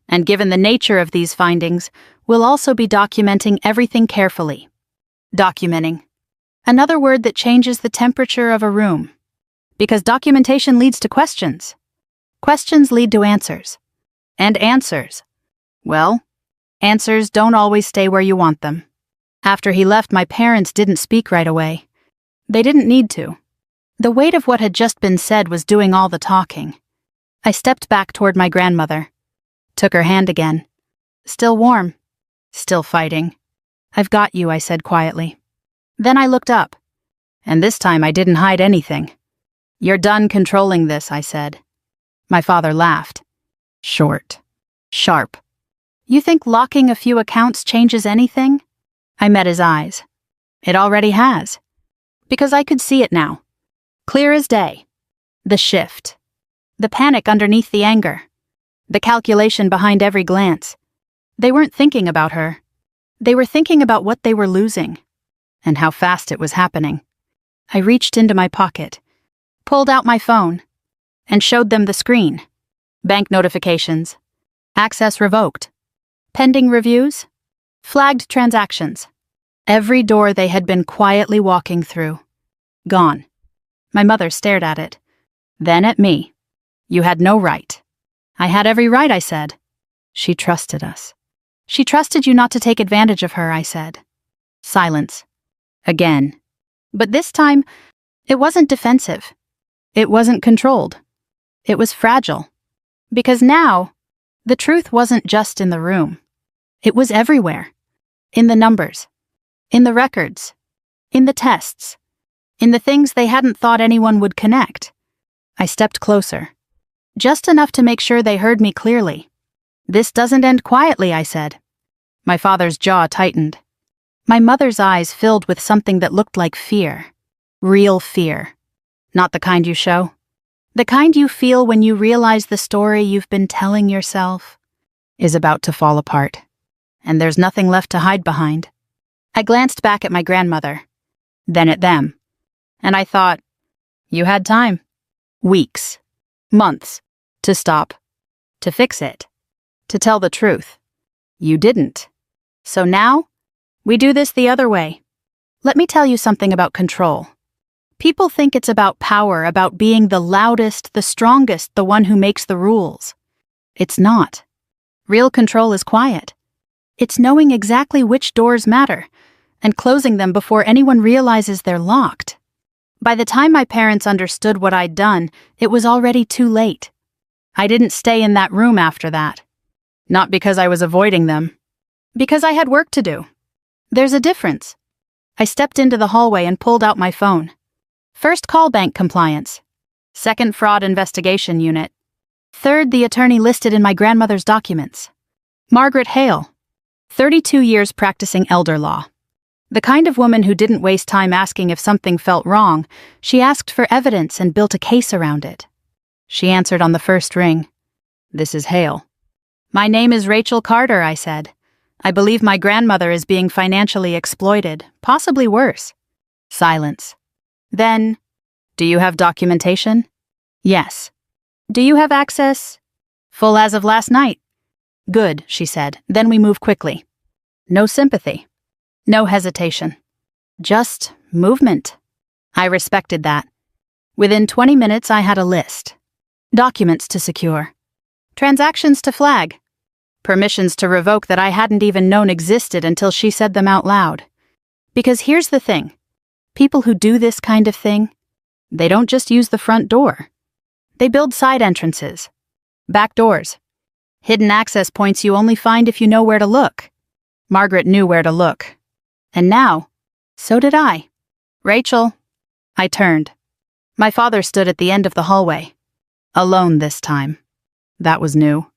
Speaker 1: "And given the nature of these findings, we'll also be documenting everything carefully." Documenting. Another word that changes the temperature of a room. Because documentation leads to questions. Questions lead to answers. And answers. Well, answers don't always stay where you want them. After he left, my parents didn't speak right away. They didn't need to. The weight of what had just been said was doing all the talking. I stepped back toward my grandmother. Took her hand again. Still warm. Still fighting. "I've got you," I said quietly. Then I looked up. And this time I didn't hide anything. "You're done controlling this," I said. My father laughed. Short. Sharp. "You think locking a few accounts changes anything?" I met his eyes. It already has. Because I could see it now. Clear as day. The shift. The panic underneath the anger. The calculation behind every glance. They weren't thinking about her. They were thinking about what they were losing. And how fast it was happening. I reached into my pocket. Pulled out my phone. And showed them the screen. Bank notifications. Access revoked. Pending reviews. Flagged transactions. Every door they had been quietly walking through. Gone. My mother stared at it. Then at me. "You had no right." "I had every right," I said. "She trusted us." "She trusted you not to take advantage of her," I said. Silence. Again. But this time, it wasn't defensive. It wasn't controlled. It was fragile. Because now, the truth wasn't just in the room. It was everywhere. In the numbers. In the records. In the tests. In the things they hadn't thought anyone would connect. I stepped closer. Just enough to make sure they heard me clearly. "This doesn't end quietly," I said. My father's jaw tightened. My mother's eyes filled with something that looked like fear. Real fear. Not the kind you show. The kind you feel when you realize the story you've been telling yourself is about to fall apart. And there's nothing left to hide behind. I glanced back at my grandmother. then at them. And I thought, you had time. Weeks. Months. To stop. To fix it. To tell the truth. You didn't. So now, we do this the other way. Let me tell you something about control. People think it's about power, about being the loudest, the strongest, the one who makes the rules. It's not. Real control is quiet. It's knowing exactly which doors matter, and closing them before anyone realizes they're locked. By the time my parents understood what I'd done, it was already too late. I didn't stay in that room after that. Not because I was avoiding them. Because I had work to do. There's a difference. I stepped into the hallway and pulled out my phone. First, call bank compliance. Second, fraud investigation unit. Third, the attorney listed in my grandmother's documents. Margaret Hale. 32 years practicing elder law. The kind of woman who didn't waste time asking if something felt wrong. She asked for evidence and built a case around it. She answered on the first ring. This is Hale. My name is Rachel Carter, I said. I believe my grandmother is being financially exploited, possibly worse. Silence. Then, do you have documentation? Yes. Do you have access? Full as of last night. Good, she said. Then we move quickly. No sympathy. No hesitation. Just movement. I respected that. Within 20 minutes, I had a list. Documents to secure. Transactions to flag. Permissions to revoke that I hadn't even known existed until she said them out loud. Because here's the thing. People who do this kind of thing, they don't just use the front door. They build side entrances, back doors, hidden access points you only find if you know where to look. Margaret knew where to look. And now, so did I. Rachel. I turned. My father stood at the end of the hallway. Alone this time. That was new.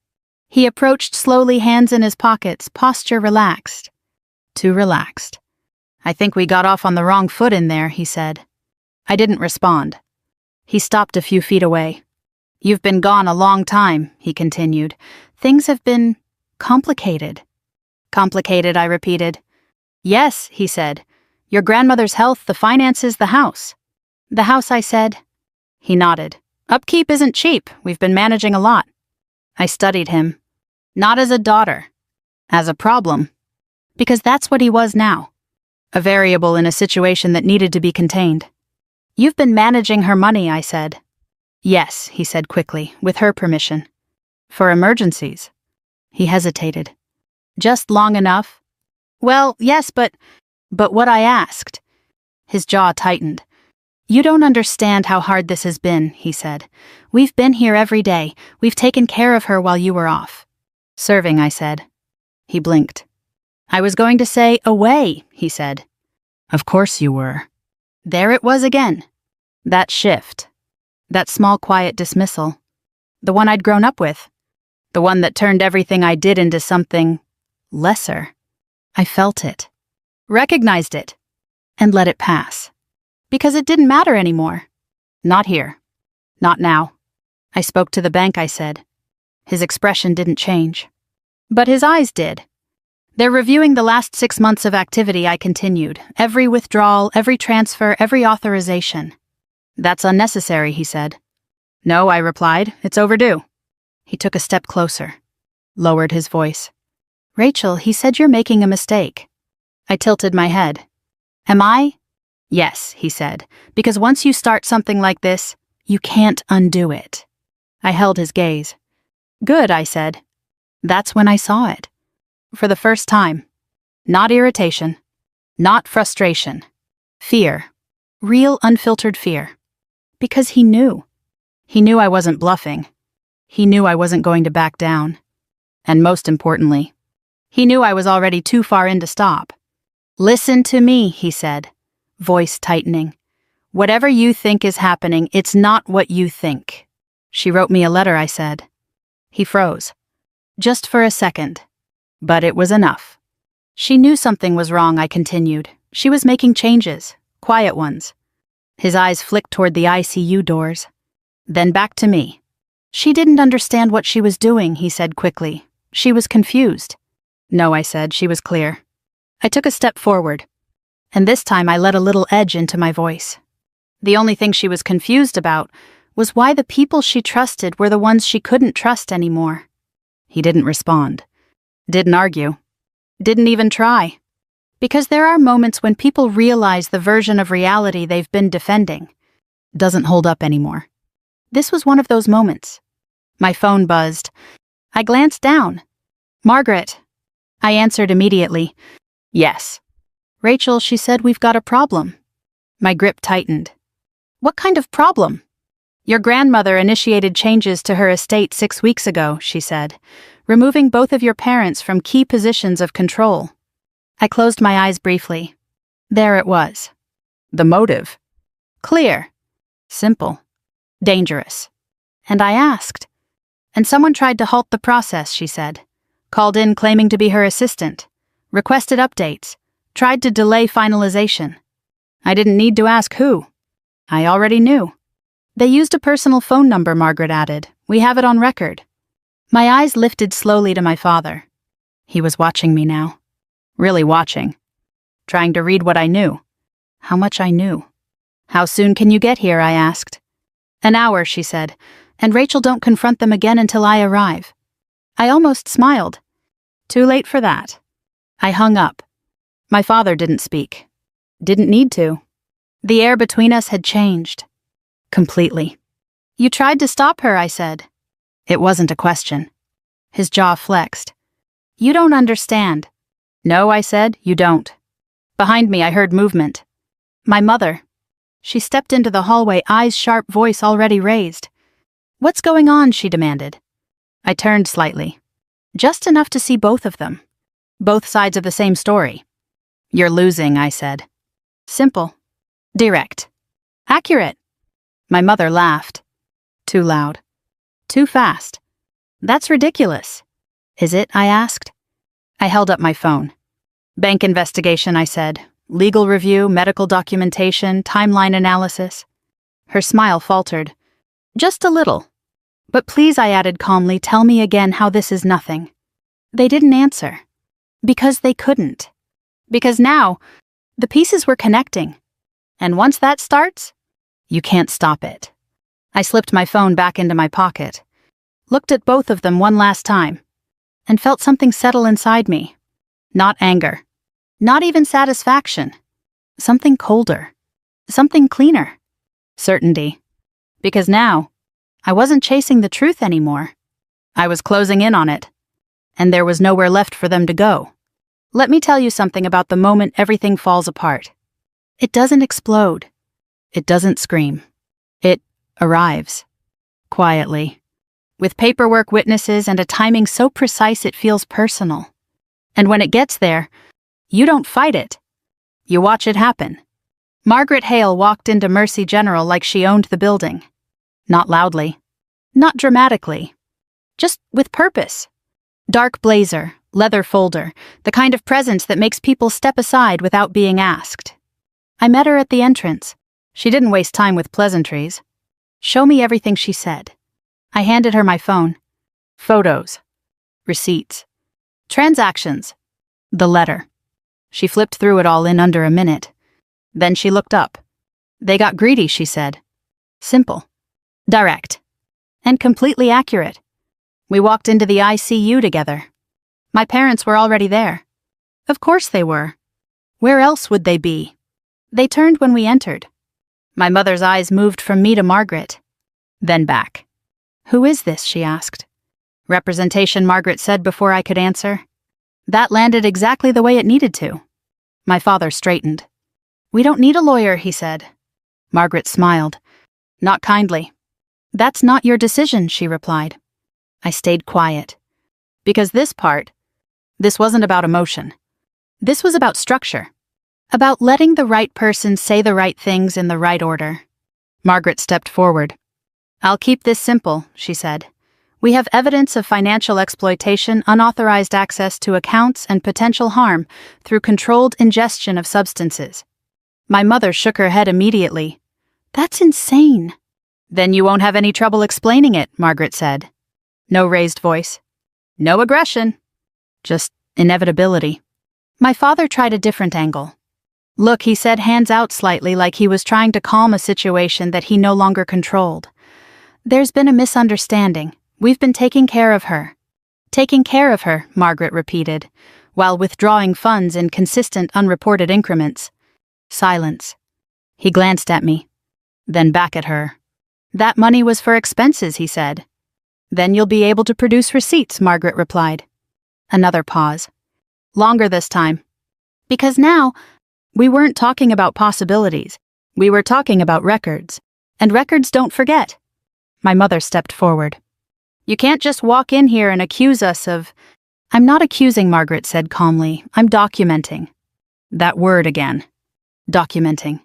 Speaker 1: He approached slowly, hands in his pockets, posture relaxed. Too relaxed. I think we got off on the wrong foot in there, he said. I didn't respond. He stopped a few feet away. You've been gone a long time, he continued. Things have been complicated. Complicated, I repeated. Yes, he said. Your grandmother's health, the finances, the house. The house, I said. He nodded. Upkeep isn't cheap. We've been managing a lot. I studied him. Not as a daughter. As a problem. Because that's what he was now. A variable in a situation that needed to be contained. You've been managing her money, I said. Yes, he said quickly, with her permission. For emergencies. He hesitated. Just long enough? Well, yes, but what I asked. His jaw tightened. You don't understand how hard this has been, he said. We've been here every day. We've taken care of her while you were off. Serving, I said. He blinked. I was going to say, away, he said. Of course you were. There it was again. That shift. That small, quiet dismissal. The one I'd grown up with. The one that turned everything I did into something lesser. I felt it. Recognized it. And let it pass. Because it didn't matter anymore. Not here. Not now. I spoke to the bank, I said. His expression didn't change. But his eyes did. They're reviewing the last 6 months of activity, I continued. Every withdrawal, every transfer, every authorization. That's unnecessary, he said. No, I replied. It's overdue. He took a step closer. Lowered his voice. Rachel, he said you're making a mistake. I tilted my head. Am I? Yes, he said, because once you start something like this, you can't undo it. I held his gaze. Good, I said. That's when I saw it. For the first time. Not irritation. Not frustration. Fear. Real unfiltered fear. Because he knew. He knew I wasn't bluffing. He knew I wasn't going to back down. And most importantly, he knew I was already too far in to stop. Listen to me, he said. Voice tightening. Whatever you think is happening, it's not what you think. She wrote me a letter, I said. He froze. Just for a second. But it was enough. She knew something was wrong, I continued. She was making changes, quiet ones. His eyes flicked toward the ICU doors. Then back to me. She didn't understand what she was doing, he said quickly. She was confused. No, I said, she was clear. I took a step forward. And this time I let a little edge into my voice. The only thing she was confused about was why the people she trusted were the ones she couldn't trust anymore. He didn't respond. Didn't argue. Didn't even try. Because there are moments when people realize the version of reality they've been defending doesn't hold up anymore. This was one of those moments. My phone buzzed. I glanced down. "Margaret." I answered immediately. "Yes." "Rachel," she said, "we've got a problem." My grip tightened. "What kind of problem?" "Your grandmother initiated changes to her estate 6 weeks ago," she said, "removing both of your parents from key positions of control." I closed my eyes briefly. There it was. The motive. Clear. Simple. Dangerous. And I asked. "And someone tried to halt the process," she said. "Called in claiming to be her assistant. Requested updates. Tried to delay finalization. I didn't need to ask who. I already knew." "They used a personal phone number," Margaret added. "We have it on record." My eyes lifted slowly to my father. He was watching me now. Really watching. Trying to read what I knew. How much I knew. "How soon can you get here?" I asked. "An hour," she said, "and Rachel, don't confront them again until I arrive." I almost smiled. Too late for that. I hung up. My father didn't speak. Didn't need to. The air between us had changed. Completely. "You tried to stop her," I said. It wasn't a question. His jaw flexed. "You don't understand." "No," I said, "you don't." Behind me I heard movement. My mother. She stepped into the hallway, eyes sharp, voice already raised. "What's going on?" she demanded. I turned slightly. Just enough to see both of them. Both sides of the same story. "You're losing," I said. Simple. Direct. Accurate. My mother laughed. Too loud. Too fast. "That's ridiculous." "Is it?" I asked. I held up my phone. "Bank investigation," I said. "Legal review, medical documentation, timeline analysis." Her smile faltered. "Just a little. But please," I added calmly, "tell me again how this is nothing." They didn't answer. Because they couldn't. Because now, the pieces were connecting. And once that starts, you can't stop it. I slipped my phone back into my pocket, looked at both of them one last time, and felt something settle inside me. Not anger. Not even satisfaction. Something colder. Something cleaner. Certainty. Because now, I wasn't chasing the truth anymore. I was closing in on it. And there was nowhere left for them to go. Let me tell you something about the moment everything falls apart. It doesn't explode. It doesn't scream. It arrives. Quietly. With paperwork, witnesses, and a timing so precise it feels personal. And when it gets there, you don't fight it. You watch it happen. Margaret Hale walked into Mercy General like she owned the building. Not loudly. Not dramatically. Just with purpose. Dark blazer, leather folder, the kind of presence that makes people step aside without being asked. I met her at the entrance. She didn't waste time with pleasantries. "Show me everything," she said. I handed her my phone. Photos. Receipts. Transactions. The letter. She flipped through it all in under a minute. Then she looked up. "They got greedy," she said. Simple. Direct. And completely accurate. We walked into the ICU together. My parents were already there. Of course they were. Where else would they be? They turned when we entered. My mother's eyes moved from me to Margaret. Then back. "Who is this?" she asked. "Representation," Margaret said before I could answer. That landed exactly the way it needed to. My father straightened. "We don't need a lawyer," he said. Margaret smiled. Not kindly. "That's not your decision," she replied. I stayed quiet. Because this wasn't about emotion. This was about structure. About letting the right person say the right things in the right order. Margaret stepped forward. "I'll keep this simple," she said. "We have evidence of financial exploitation, unauthorized access to accounts, and potential harm through controlled ingestion of substances." My mother shook her head immediately. "That's insane." "Then you won't have any trouble explaining it," Margaret said. No raised voice. No aggression. Just inevitability. My father tried a different angle. Look, he said, hands out slightly, like he was trying to calm a situation that he no longer controlled. There's been a misunderstanding. We've been taking care of her. Taking care of her, Margaret repeated, while withdrawing funds in consistent, unreported increments. Silence. He glanced at me, then back at her. That money was for expenses, he said. Then you'll be able to produce receipts, Margaret replied. Another pause. Longer this time. Because now, we weren't talking about possibilities. We were talking about records. And records don't forget. My mother stepped forward. You can't just walk in here and accuse us of... I'm not accusing, Margaret said calmly. I'm documenting. That word again. Documenting.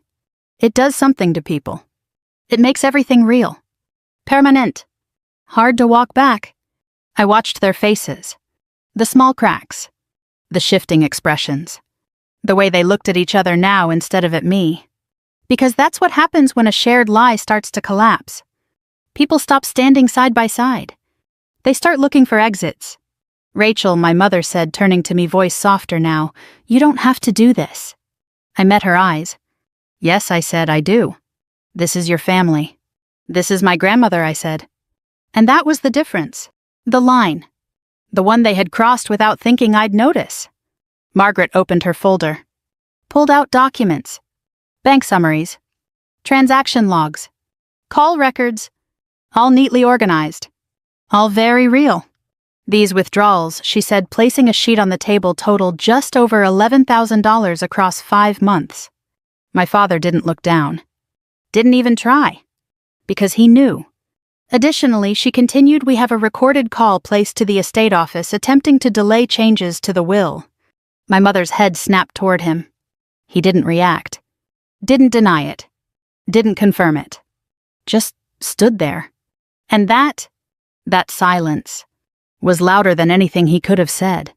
Speaker 1: It does something to people. It makes everything real. Permanent. Hard to walk back. I watched their faces. The small cracks. The shifting expressions. The way they looked at each other now instead of at me. Because that's what happens when a shared lie starts to collapse. People stop standing side by side. They start looking for exits. Rachel, my mother said, turning to me, voice softer now, you don't have to do this. I met her eyes. Yes, I said, I do. This is your family. This is my grandmother, I said. And that was the difference. The line. The one they had crossed without thinking I'd notice. Margaret opened her folder. Pulled out documents. Bank summaries. Transaction logs. Call records. All neatly organized. All very real. These withdrawals, she said, placing a sheet on the table, totaled just over $11,000 across 5 months. My father didn't look down. Didn't even try. Because he knew. Additionally, she continued, we have a recorded call placed to the estate office attempting to delay changes to the will. My mother's head snapped toward him. He didn't react. Didn't deny it. Didn't confirm it. Just stood there. And that silence, was louder than anything he could have said.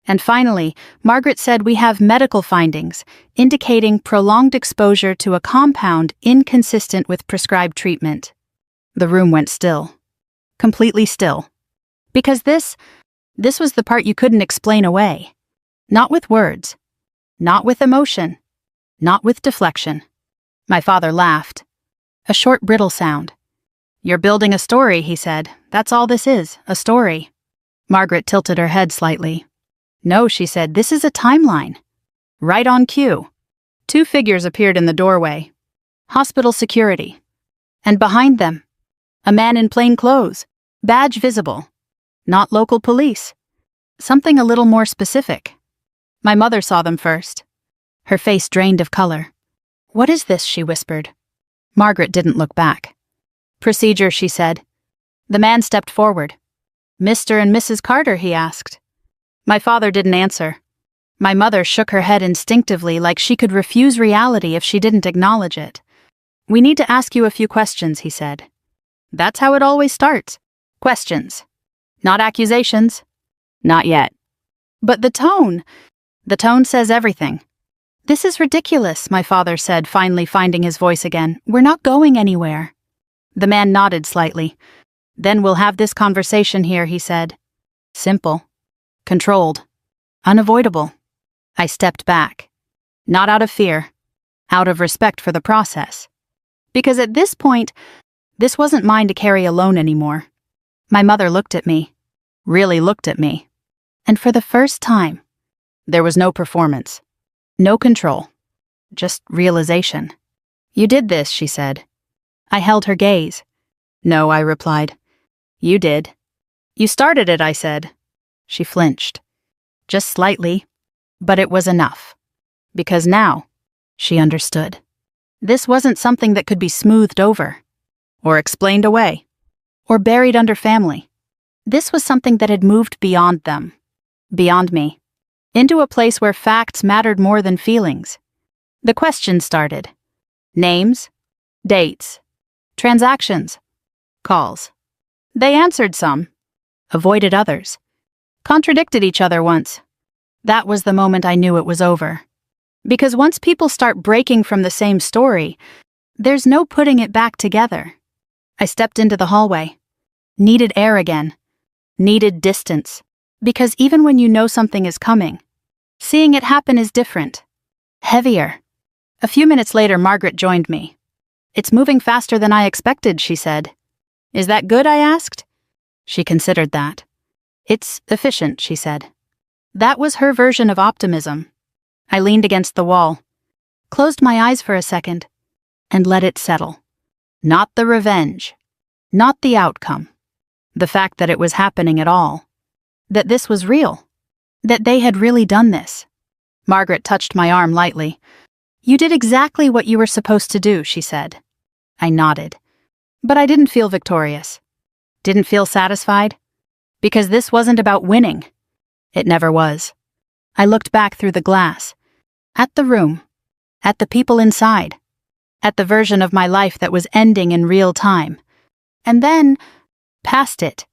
Speaker 1: And finally, Margaret said, we have medical findings indicating prolonged exposure to a compound inconsistent with prescribed treatment. The room went still. Completely still. Because this was the part you couldn't explain away. Not with words. Not with emotion. Not with deflection. My father laughed. A short, brittle sound. You're building a story, he said. That's all this is, a story. Margaret tilted her head slightly. No, she said, this is a timeline. Right on cue. 2 figures appeared in the doorway. Hospital security. And behind them, a man in plain clothes, badge visible. Not local police. Something a little more specific. My mother saw them first. Her face drained of color. What is this, she whispered. Margaret didn't look back. Procedure, she said. The man stepped forward. Mr. and Mrs. Carter, he asked. My father didn't answer. My mother shook her head instinctively, like she could refuse reality if she didn't acknowledge it. We need to ask you a few questions, he said. That's how it always starts. Questions. Not accusations. Not yet. But the tone says everything. This is ridiculous, my father said, finally finding his voice again. We're not going anywhere. The man nodded slightly. Then we'll have this conversation here, he said. Simple. Controlled. Unavoidable. I stepped back. Not out of fear. Out of respect for the process. Because at this point, this wasn't mine to carry alone anymore. My mother looked at me. Really looked at me. And for the first time, there was no performance. No control. Just realization. You did this, she said. I held her gaze. No, I replied. You did. You started it, I said. She flinched. Just slightly. But it was enough. Because now, she understood. This wasn't something that could be smoothed over. Or explained away. Or buried under family. This was something that had moved beyond them. Beyond me. Into a place where facts mattered more than feelings. The questions started. Names. Dates. Transactions. Calls. They answered some. Avoided others. Contradicted each other once. That was the moment I knew it was over. Because once people start breaking from the same story, there's no putting it back together. I stepped into the hallway. Needed air again. Needed distance. Because even when you know something is coming, seeing it happen is different. Heavier. A few minutes later, Margaret joined me. "It's moving faster than I expected," she said. "Is that good?" I asked. She considered that. "It's efficient," she said. That was her version of optimism. I leaned against the wall, closed my eyes for a second, and let it settle. Not the revenge. Not the outcome. The fact that it was happening at all. That this was real. That they had really done this. Margaret touched my arm lightly. "You did exactly what you were supposed to do," she said. I nodded. But I didn't feel victorious. Didn't feel satisfied. Because this wasn't about winning. It never was. I looked back through the glass. At the room. At the people inside. At the version of my life that was ending in real time. And then, past it.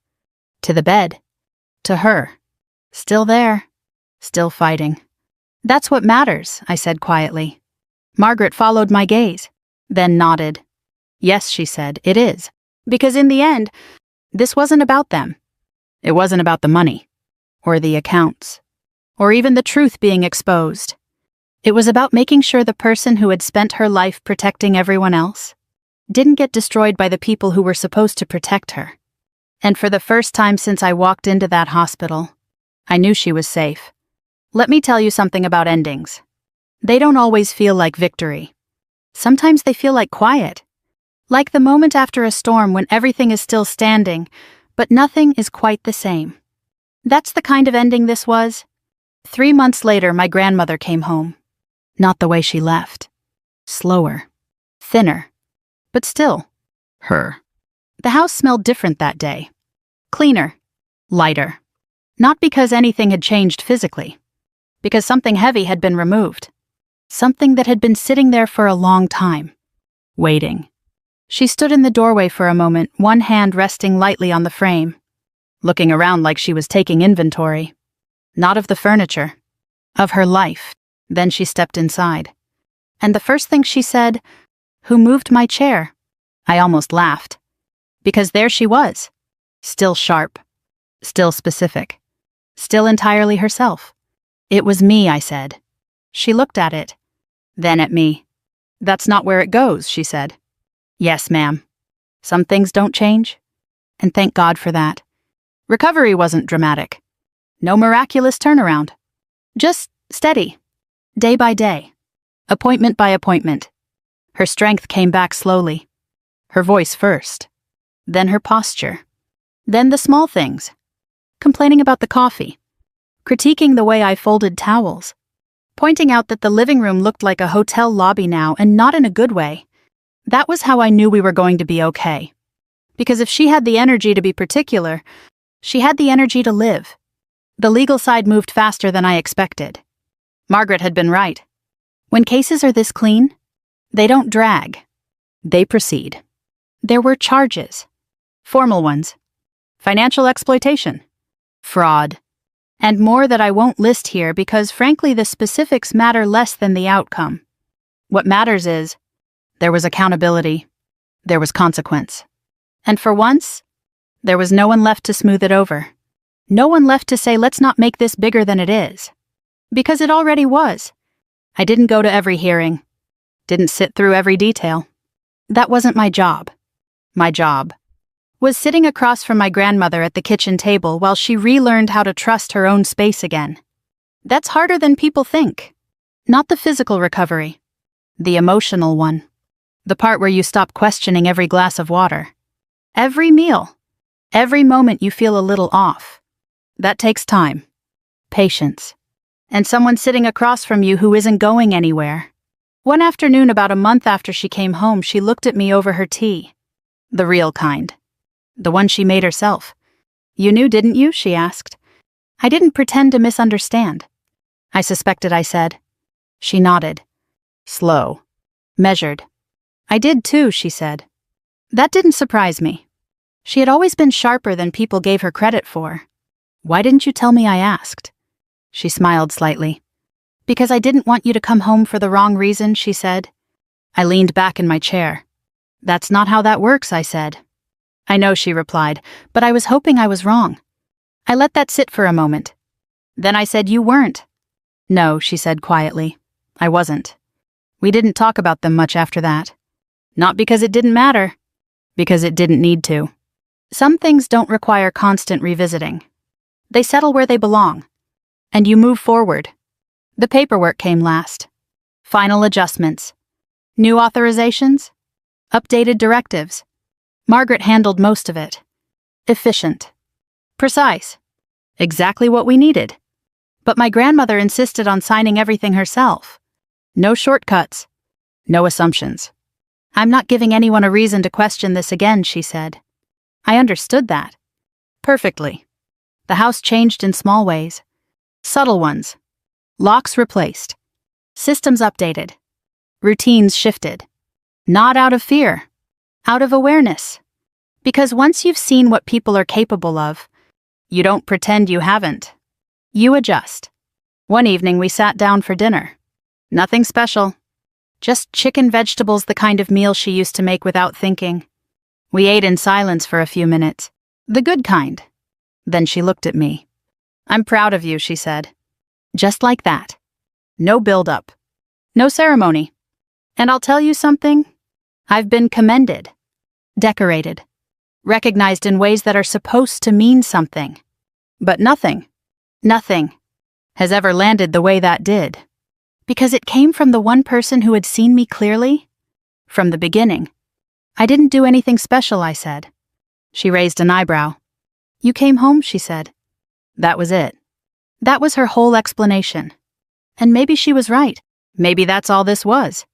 Speaker 1: To the bed. To her. Still there. Still fighting. "That's what matters," I said quietly. Margaret followed my gaze, then nodded. "Yes," she said, "it is. Because in the end, this wasn't about them. It wasn't about the money, or the accounts, or even the truth being exposed. It was about making sure the person who had spent her life protecting everyone else didn't get destroyed by the people who were supposed to protect her. And for the first time since I walked into that hospital, I knew she was safe. Let me tell you something about endings. They don't always feel like victory. Sometimes they feel like quiet. Like the moment after a storm when everything is still standing, but nothing is quite the same. That's the kind of ending this was. 3 months later, my grandmother came home. Not the way she left. Slower. Thinner. But still, her. The house smelled different that day. Cleaner. Lighter. Not because anything had changed physically. Because something heavy had been removed. Something that had been sitting there for a long time. Waiting. She stood in the doorway for a moment, one hand resting lightly on the frame. Looking around like she was taking inventory. Not of the furniture. Of her life. Then she stepped inside. And the first thing she said, "Who moved my chair?" I almost laughed. Because there she was. Still sharp. Still specific. Still entirely herself. "It was me," I said. She looked at it. Then at me. "That's not where it goes," she said. "Yes, ma'am. Some things don't change. And thank God for that. Recovery wasn't dramatic. No miraculous turnaround. Just steady. Day by day. Appointment by appointment. Her strength came back slowly. Her voice first. Then her posture. Then the small things. Complaining about the coffee. Critiquing the way I folded towels. Pointing out that the living room looked like a hotel lobby now and not in a good way. That was how I knew we were going to be okay. Because if she had the energy to be particular, she had the energy to live. The legal side moved faster than I expected. Margaret had been right. When cases are this clean, they don't drag. They proceed. There were charges. Formal ones. Financial exploitation. Fraud. And more that I won't list here because frankly the specifics matter less than the outcome. What matters is, there was accountability. There was consequence. And for once, there was no one left to smooth it over. No one left to say, "Let's not make this bigger than it is." Because it already was. I didn't go to every hearing. Didn't sit through every detail. That wasn't my job. My job was sitting across from my grandmother at the kitchen table while she relearned how to trust her own space again. That's harder than people think. Not the physical recovery. The emotional one. The part where you stop questioning every glass of water. Every meal. Every moment you feel a little off. That takes time. Patience. And someone sitting across from you who isn't going anywhere. One afternoon about a month after she came home, she looked at me over her tea. The real kind. The one she made herself. "You knew, didn't you?" she asked. I didn't pretend to misunderstand. "I suspected," I said. She nodded. Slow. Measured. "I did too," she said. That didn't surprise me. She had always been sharper than people gave her credit for. "Why didn't you tell me?" I asked. She smiled slightly. "Because I didn't want you to come home for the wrong reason," she said. I leaned back in my chair. "That's not how that works," I said. "I know," she replied, "but I was hoping I was wrong." I let that sit for a moment. Then I said, "You weren't." "No," she said quietly. "I wasn't." We didn't talk about them much after that. Not because it didn't matter, because it didn't need to. Some things don't require constant revisiting. They settle where they belong, and you move forward. The paperwork came last. Final adjustments. New authorizations. Updated directives. Margaret handled most of it. Efficient. Precise. Exactly what we needed. But my grandmother insisted on signing everything herself. No shortcuts. No assumptions. I'm not giving anyone a reason to question this again, she said. I understood that. Perfectly. The house changed in small ways. Subtle ones. Locks replaced. Systems updated. Routines shifted. Not out of fear. Out of awareness. Because once you've seen what people are capable of, you don't pretend you haven't. You adjust. One evening we sat down for dinner. Nothing special. Just chicken vegetables, the kind of meal she used to make without thinking. We ate in silence for a few minutes. The good kind. Then she looked at me. I'm proud of you, she said. Just like that. No build-up. No ceremony. And I'll tell you something. I've been commended. Decorated. Recognized in ways that are supposed to mean something. But nothing has ever landed the way that did. Because it came from the one person who had seen me clearly. From the beginning. I didn't do anything special, I said. She raised an eyebrow. You came home, she said. That was it. That was her whole explanation. And maybe she was right. Maybe that's all this was.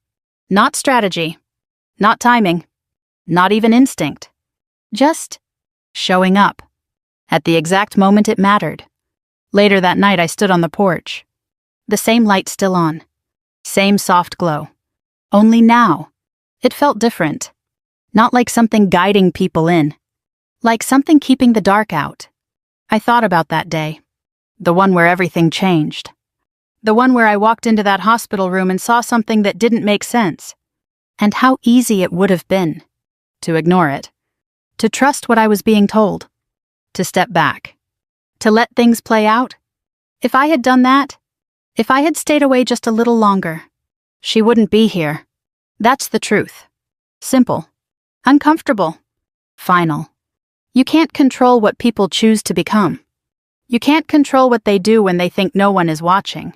Speaker 1: Not strategy. Not timing. Not even instinct. Just showing up. At the exact moment it mattered. Later that night I stood on the porch. The same light still on. Same soft glow. Only now, it felt different. Not like something guiding people in. Like something keeping the dark out. I thought about that day. The one where everything changed. The one where I walked into that hospital room and saw something that didn't make sense. And how easy it would have been. To ignore it. To trust what I was being told. To step back. To let things play out. If I had done that, if I had stayed away just a little longer, she wouldn't be here. That's the truth. Simple. Uncomfortable. Final. You can't control what people choose to become. You can't control what they do when they think no one is watching.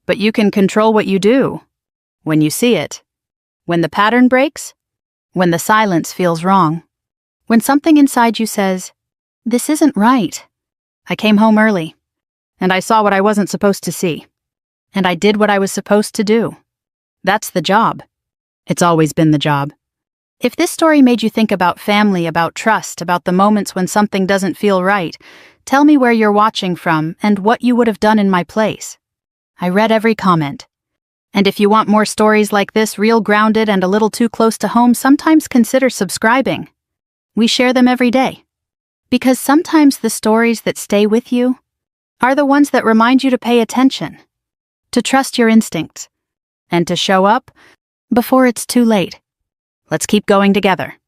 Speaker 1: But you can control what you do. When you see it. When the pattern breaks. When the silence feels wrong. When something inside you says, this isn't right. I came home early. And I saw what I wasn't supposed to see. And I did what I was supposed to do. That's the job. It's always been the job. If this story made you think about family, about trust, about the moments when something doesn't feel right, tell me where you're watching from and what you would have done in my place. I read every comment. And if you want more stories like this, real grounded and a little too close to home, sometimes consider subscribing. We share them every day. Because sometimes the stories that stay with you are the ones that remind you to pay attention, to trust your instincts, and to show up before it's too late. Let's keep going together.